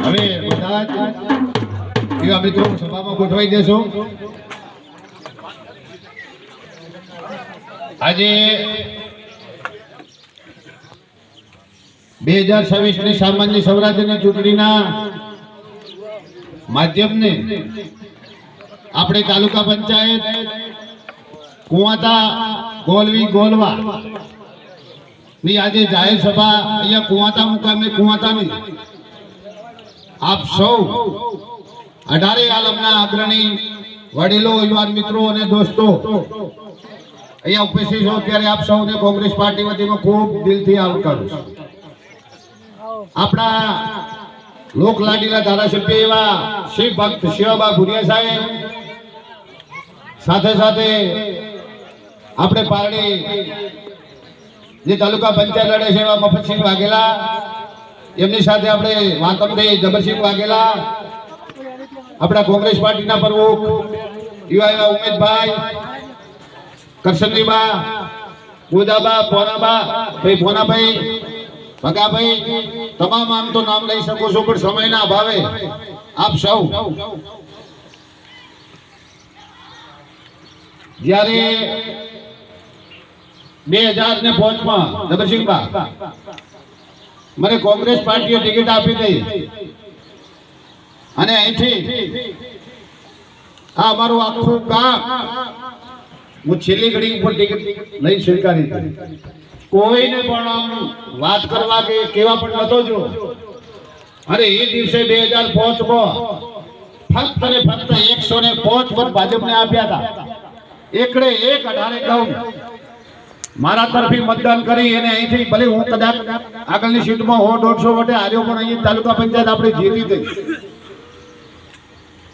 હવે બધા જ એવા મિત્રો સભામાં ગોઠવાઈ દેશો. આજે 2026ની સામાન્ય સૌરાષ્ટ્રની ચૂંટણીના માધ્યમને આપણે તાલુકા પંચાયત કુવાતા ગોલવી ગોલવા ની આજે જાહેર સભા અહીંયા કુવાતા મુકામે કુવાતાની આપ સૌ 18 આલમના અગ્રણી વડીલો યુવાન મિત્રો અને દોસ્તો અહીંયા ઉપસ્થિત છો ત્યારે આપ સૌને કોંગ્રેસ પાર્ટી વતીમાં ખૂબ દિલથી આવકારું છું. આપણા લોક લાડીલા ધારાસભ્ય એવા શ્રી ભક્ત શિવાબા ભુરિયા સાહેબ, સાથે સાથે આપણે પારડી જે તાલુકા પંચાયત લડે છે એવા મફતસિંહ વાઘેલા, એમની સાથે આપણે વાતમભાઈ જબરસિંહ વાઘેલા, આપણા કોંગ્રેસ પાર્ટીના પ્રમુખ યુવા ઉમેદભાઈ કરશનજીબા, ગોદાબા, પોનાબા, ભાઈ પોનાભાઈ, ભગાભાઈ, તમામ આમ તો નામ લઈ શકો છો પણ સમયના અભાવે આપ સૌ જ્યારે 2005માં જબરસિંહબા મને કોંગ્રેસ પાર્ટીએ ટિકિટ આપી હતી અને અહીંથી આ અમારું આખું ગામ હું છેલ્લી ઘડી ઉપર ટિકિટ લઈ સ્વીકારી હતી. કોઈને પણ આમ વાત કરવા કે કેવા પણ નતો જો. અરે એ દિવસે 2005માં ફક્ત ને ફક્ત 105 મત ભાજપને આપ્યા હતા. એકડે એક 18 ગામ મારા તરફી મતદાન કરી અને અહીંથી ભલે હું કદાચ આગળની સીટમાં 100-150 વોટે હાર્યો પણ અહીં તાલુકા પંચાયત આપણે જીતી હતી.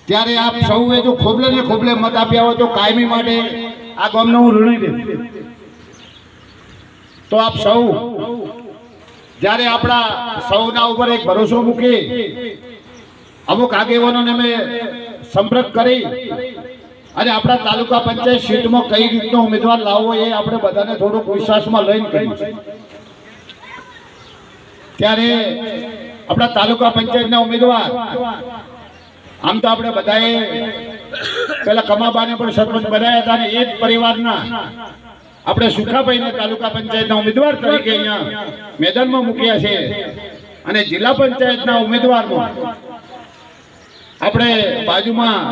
ત્યારે આપ સૌએ જો ખોબલે ને ખોબલે મત આપ્યા હોય તો કાયમી માટે આ ગામનો હું ઋણી દઈશ. તો આપ સૌ જ્યારે આપણા સૌના ઉપર એક ભરોસો મૂકી અમુક આગેવાનોને મેં સંપર્ક કરી અને આપણા તાલુકા પંચાયત સીટમાં કઈ રીતનો ઉમેદવાર લાવવો એ આપણે બધાને થોડુંક વિશ્વાસમાં લઈને કર્યું. ત્યારે આપણા તાલુકા પંચાયતના ઉમેદવાર આમ તો આપણે બધાએ પેલા કમાબાને પણ સરપંચ બનાવ્યા હતા અને એ જ પરિવારના આપણે સુખાભાઈને તાલુકા પંચાયતના ઉમેદવાર તરીકે અહીંયા મેદાનમાં મૂક્યા છે. અને જિલ્લા પંચાયતના ઉમેદવારમાં આપણે બાજુમાં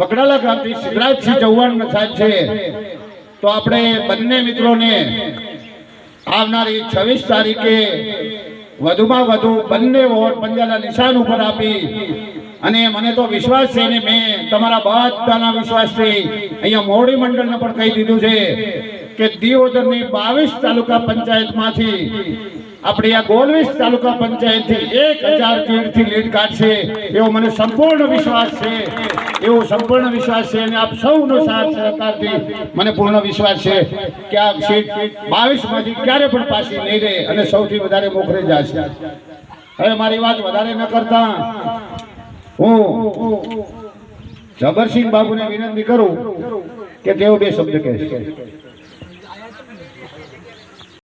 મકડાલા ગામથી સિદ્ધરાજસિંહ ચૌહાણ સાહેબ છે. તો આપણે બંને મિત્રોને આવનારી 26 તારીખે વધુમાં વધુ બંને વોટ પંજાના નિશાન ઉપર આપી અને મને તો વિશ્વાસ છે ને મેં તમારા બધાના વિશ્વાસથી અહીંયા મોવડી મંડળને પણ કહી દીધું છે કે દિયોદરની 22 તાલુકા પંચાયતમાંથી આપણી આ ગોલવીસ તાલુકા પંચાયતથી 1000 તીડથી લીડ કાઢશે એવો મને સંપૂર્ણ વિશ્વાસ છે. એવો સંપૂર્ણ વિશ્વાસ છે અને આપ સૌનો સાથ સહકારથી મને પૂર્ણ વિશ્વાસ છે કે આ સીટ 22 માંથી ક્યારે પણ પાછી નહીં રહે અને સૌથી વધારે મોખરે જશે. હવે મારી વાત વધારે ન કરતા હું જબરસિંહ બાબુને વિનંતી કરું કે તેઓ 2 શબ્દ કહેશે.